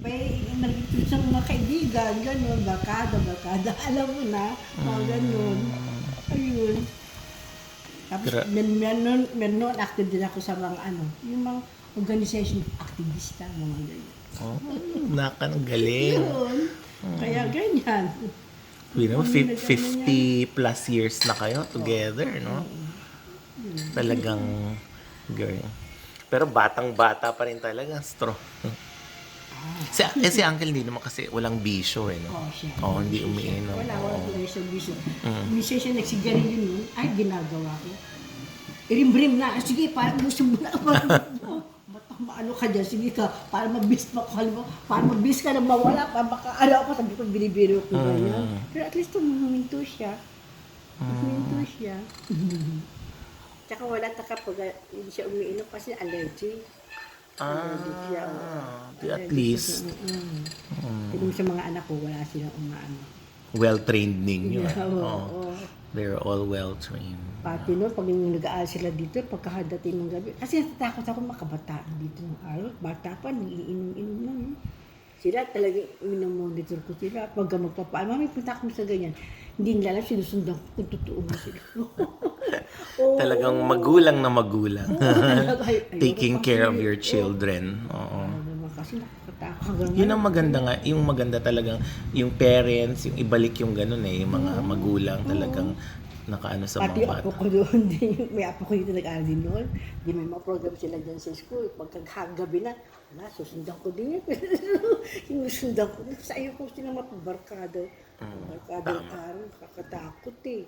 May nagtitip sa mga kaibigan, gano'n, barkada, alam mo na, mga gano'n. Ayun. Tapos, meron active din ako sa mga yung mga organization, aktivista, mga gano'n. Oh, ang galing. Yun. Kaya ganyan. You know, Kami nag-ano 50 plus years na kayo together, no? Talagang girl. Pero batang-bata pa rin talaga, strong. Si Uncle hindi naman kasi walang bisyo eh, no? Oo, siya. Oo, hindi umiinom. Wala bisyo. Minsan siya nagsigarilyo nun, ay, ginagawa ko. Irim-rim na, sige, parang gusto mo na. Maano ka dyan, sige ka, para mabis mo, para mabis ka na mawala, para baka ako, sabi ko, binibiro ko ganyan. Pero at least huminto siya. Huminto siya. Tsaka wala pag hindi siya umiinom kasi allergy. Allergic siya. At least, Yung sa mga anak ko, wala silang umaano. well-trained ninyo. Oo. They're all well-trained. Pati no, pag nag-aaral sila dito, pagkakadating ng gabi. Kasi natatakot ako makabataan dito ng araw. Bata pa, iinom-inom na. No? Sila talagang minomonitor ko sila. Pagka magpapaan, mami, punta ako sa ganyan. Hindi nila alam, sinusundan ko kung totoo mo sila. Talagang magulang na magulang. Taking Ayoko care kasi, of your children. Oo. Kasi nakakatakot. Yun ang maganda nga, yung maganda talagang yung parents, yung ibalik yung ganun eh, yung mga magulang talagang nakaano sa Pati mga yung apo bata. ko doon, may apo ko dito nag-aaral din noon. Di may mga program sila dyan sa school. Pagkagabi na, wala, susundan ko din yun. Sinusundan ko din. Sa ayaw ko silang mapabarkado. Barkado yung araw, kakatakot eh.